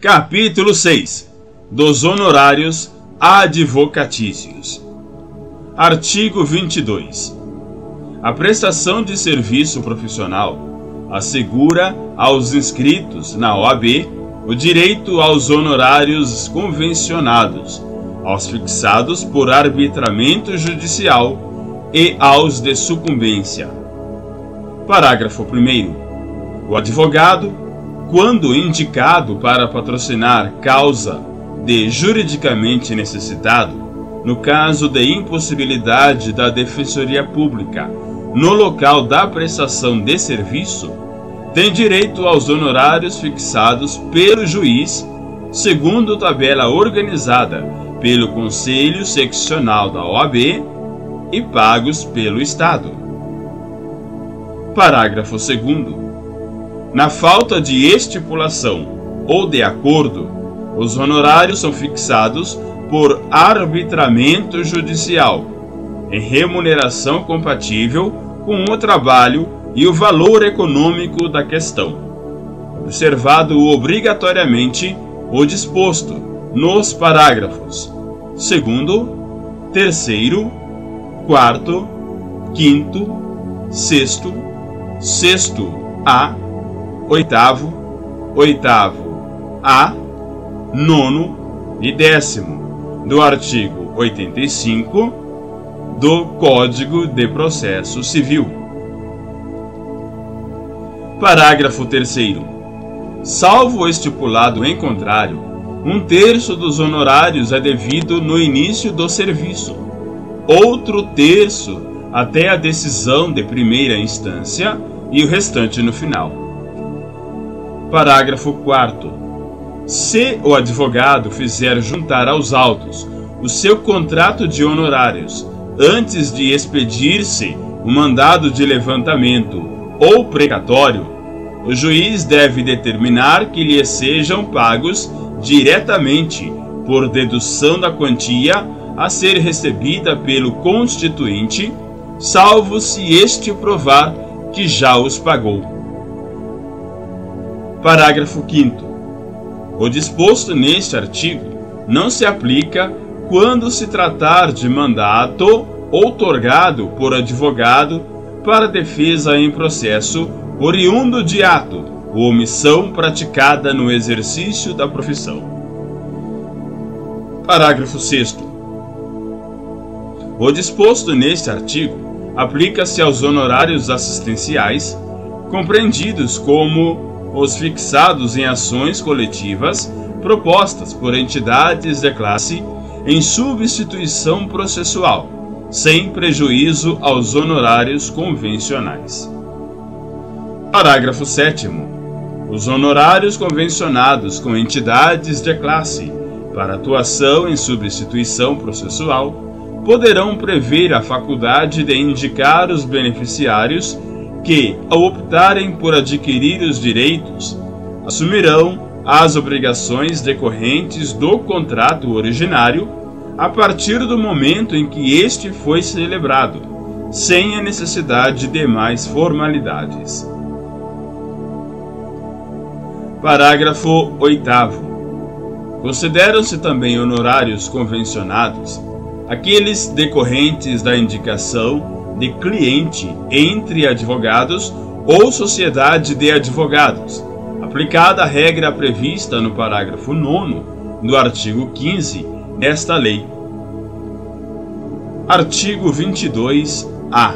Capítulo 6 dos honorários advocatícios. Artigo 22. A prestação de serviço profissional assegura aos inscritos na OAB o direito aos honorários convencionados, aos fixados por arbitramento judicial e aos de sucumbência. Parágrafo 1º. O advogado, quando indicado para patrocinar causa de juridicamente necessitado, no caso de impossibilidade da Defensoria Pública no local da prestação de serviço, tem direito aos honorários fixados pelo juiz, segundo tabela organizada pelo Conselho Seccional da OAB e pagos pelo Estado. Parágrafo 2º. Na falta de estipulação ou de acordo, os honorários são fixados por arbitramento judicial, em remuneração compatível com o trabalho e o valor econômico da questão, observado obrigatoriamente o disposto nos parágrafos 2º, 3º, 4º, 5º, 6º, 6º-A, 8º, 8º-A, 9º e 10º do artigo 85 do Código de Processo Civil. Parágrafo 3º. Salvo o estipulado em contrário, 1/3 dos honorários é devido no início do serviço, outro terço até a decisão de primeira instância e o restante no final. Parágrafo 4º. Se o advogado fizer juntar aos autos o seu contrato de honorários antes de expedir-se o mandado de levantamento ou precatório, o juiz deve determinar que lhe sejam pagos diretamente por dedução da quantia a ser recebida pelo constituinte, salvo se este provar que já os pagou. Parágrafo 5º. O disposto neste artigo não se aplica quando se tratar de mandato outorgado por advogado para defesa em processo oriundo de ato ou omissão praticada no exercício da profissão. Parágrafo 6º. O disposto neste artigo aplica-se aos honorários assistenciais, compreendidos como os fixados em ações coletivas propostas por entidades de classe em substituição processual, sem prejuízo aos honorários convencionais. Parágrafo 7º. Os honorários convencionados com entidades de classe para atuação em substituição processual poderão prever a faculdade de indicar os beneficiários que, ao optarem por adquirir os direitos, assumirão as obrigações decorrentes do contrato originário a partir do momento em que este foi celebrado, sem a necessidade de mais formalidades. Parágrafo 8º. Consideram-se também honorários convencionados aqueles decorrentes da indicação de cliente entre advogados ou sociedade de advogados, aplicada a regra prevista no parágrafo 9º do artigo 15 desta lei. Artigo 22-A.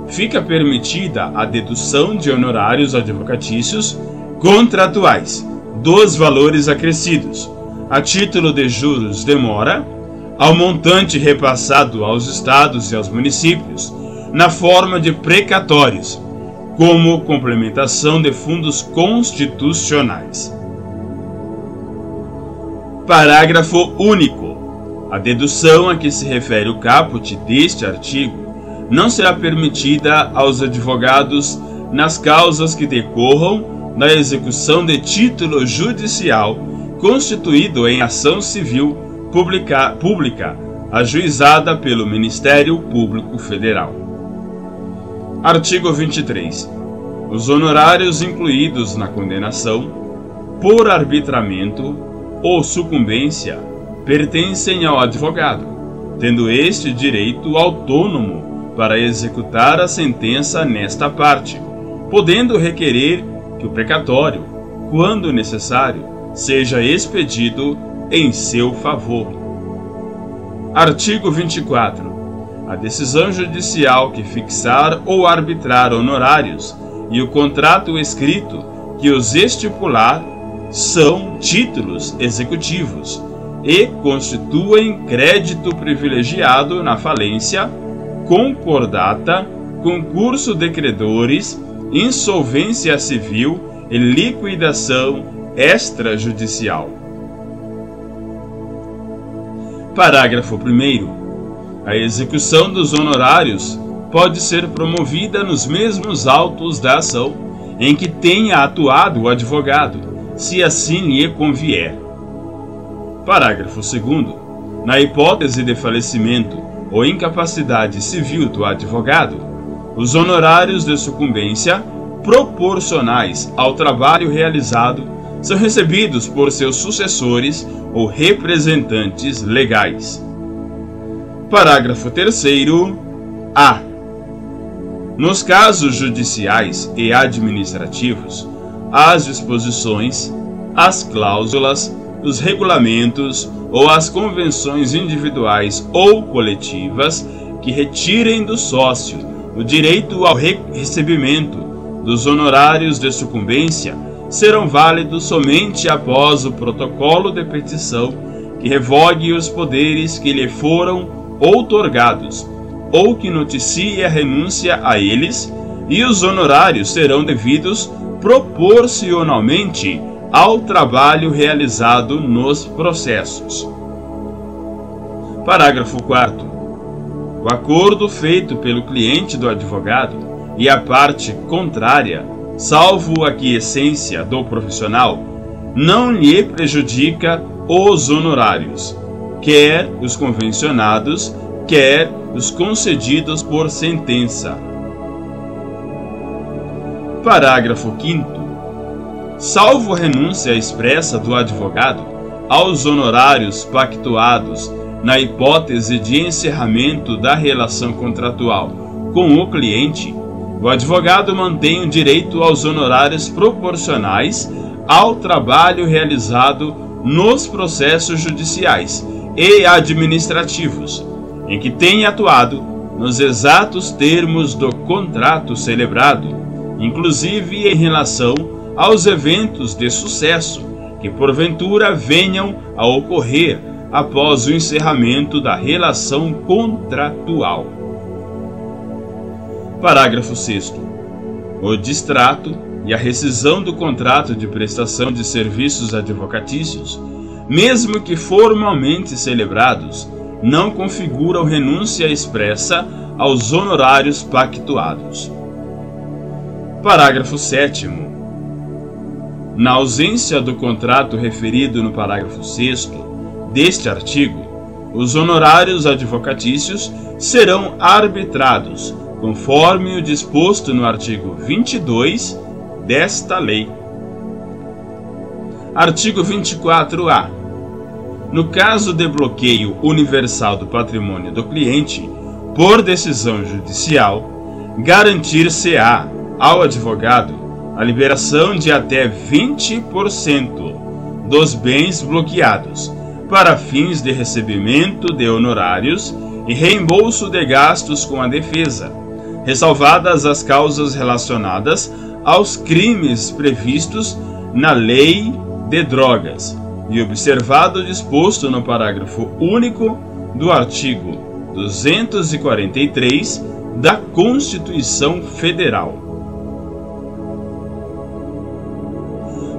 Fica permitida a dedução de honorários advocatícios contratuais dos valores acrescidos, a título de juros de mora, ao montante repassado aos estados e aos municípios, na forma de precatórios, como complementação de fundos constitucionais. Parágrafo único. A dedução a que se refere o caput deste artigo não será permitida aos advogados nas causas que decorram da execução de título judicial constituído em ação civil pública ajuizada pelo Ministério Público Federal. Artigo 23. Os honorários incluídos na condenação por arbitramento ou sucumbência pertencem ao advogado, tendo este direito autônomo para executar a sentença nesta parte, podendo requerer que o precatório, quando necessário, seja expedido em seu favor. Artigo 24. A decisão judicial que fixar ou arbitrar honorários e o contrato escrito que os estipular são títulos executivos e constituem crédito privilegiado na falência, concordata, concurso de credores, insolvência civil e liquidação extrajudicial. Parágrafo 1º. A execução dos honorários pode ser promovida nos mesmos autos da ação em que tenha atuado o advogado, se assim lhe convier. Parágrafo 2º. Na hipótese de falecimento ou incapacidade civil do advogado, os honorários de sucumbência proporcionais ao trabalho realizado são recebidos por seus sucessores ou representantes legais. Parágrafo 3º. A. Nos casos judiciais e administrativos, as disposições, as cláusulas, os regulamentos ou as convenções individuais ou coletivas que retirem do sócio o direito ao recebimento dos honorários de sucumbência serão válidos somente após o protocolo de petição que revogue os poderes que lhe foram outorgados ou que noticie a renúncia a eles, e os honorários serão devidos proporcionalmente ao trabalho realizado nos processos. Parágrafo 4º. O acordo feito pelo cliente do advogado e a parte contrária, salvo a aquiescência do profissional, não lhe prejudica os honorários, quer os convencionados, quer os concedidos por sentença. Parágrafo 5º. Salvo renúncia expressa do advogado aos honorários pactuados na hipótese de encerramento da relação contratual com o cliente, o advogado mantém o direito aos honorários proporcionais ao trabalho realizado nos processos judiciais e administrativos, em que tenha atuado nos exatos termos do contrato celebrado, inclusive em relação aos eventos de sucesso que porventura venham a ocorrer após o encerramento da relação contratual. Parágrafo 6º. O distrato e a rescisão do contrato de prestação de serviços advocatícios, mesmo que formalmente celebrados, não configuram renúncia expressa aos honorários pactuados. Parágrafo 7º. Na ausência do contrato referido no parágrafo 6º deste artigo, os honorários advocatícios serão arbitrados, conforme o disposto no artigo 22 desta lei. Artigo 24-A. No caso de bloqueio universal do patrimônio do cliente, por decisão judicial, garantir-se-á ao advogado a liberação de até 20% dos bens bloqueados para fins de recebimento de honorários e reembolso de gastos com a defesa, ressalvadas as causas relacionadas aos crimes previstos na Lei de Drogas e observado o disposto no parágrafo único do artigo 243 da Constituição Federal.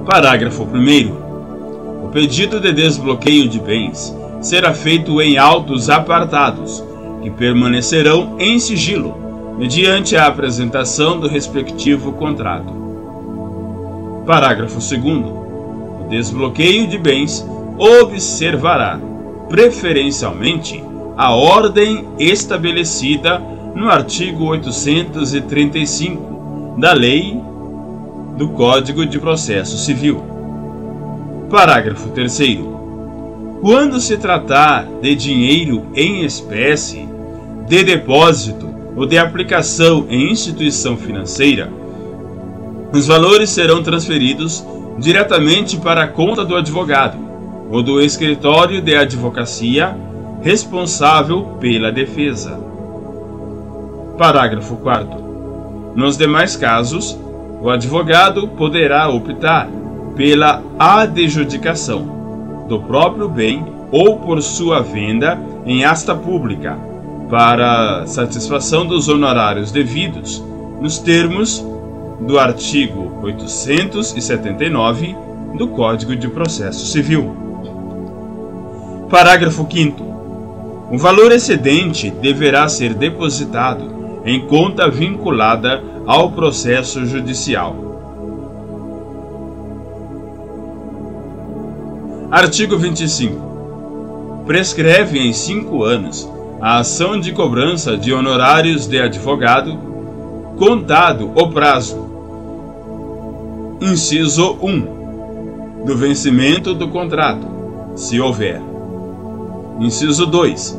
Parágrafo 1º. O pedido de desbloqueio de bens será feito em autos apartados, que permanecerão em sigilo, mediante a apresentação do respectivo contrato. Parágrafo 2º. O desbloqueio de bens observará, preferencialmente, a ordem estabelecida no artigo 835 da Lei do Código de Processo Civil. Parágrafo 3º. Quando se tratar de dinheiro em espécie, de depósito ou de aplicação em instituição financeira, os valores serão transferidos diretamente para a conta do advogado ou do escritório de advocacia responsável pela defesa. Parágrafo 4º. Nos demais casos, o advogado poderá optar pela adjudicação do próprio bem ou por sua venda em asta pública, para satisfação dos honorários devidos, nos termos do artigo 879 do Código de Processo Civil. Parágrafo 5º. O valor excedente deverá ser depositado em conta vinculada ao processo judicial. Artigo 25. Prescreve em 5 anos a ação de cobrança de honorários de advogado, contado o prazo. Inciso 1. Do vencimento do contrato, se houver. Inciso 2.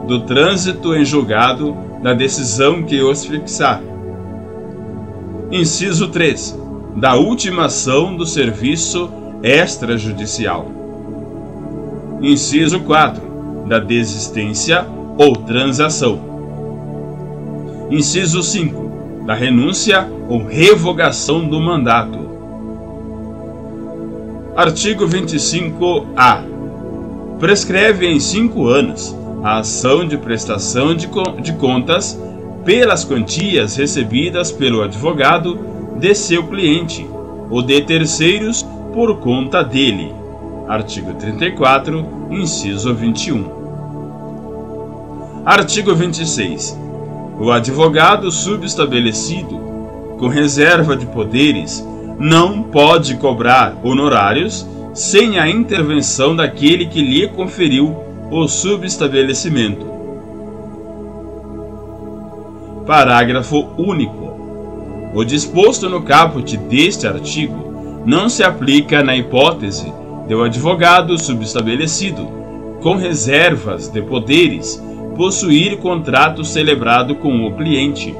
Do trânsito em julgado da decisão que os fixar. Inciso 3. Da ultimação do serviço extrajudicial. Inciso 4. Da desistência ou transação. Inciso 5. Da renúncia ou revogação do mandato. Artigo 25-A. Prescreve em 5 anos a ação de prestação de contas pelas quantias recebidas pelo advogado de seu cliente ou de terceiros por conta dele. Artigo 34, inciso 21. Artigo 26. O advogado subestabelecido, com reserva de poderes, não pode cobrar honorários sem a intervenção daquele que lhe conferiu o subestabelecimento. Parágrafo único. O disposto no caput deste artigo não se aplica na hipótese de o advogado subestabelecido, com reservas de poderes, possuir contrato celebrado com o cliente,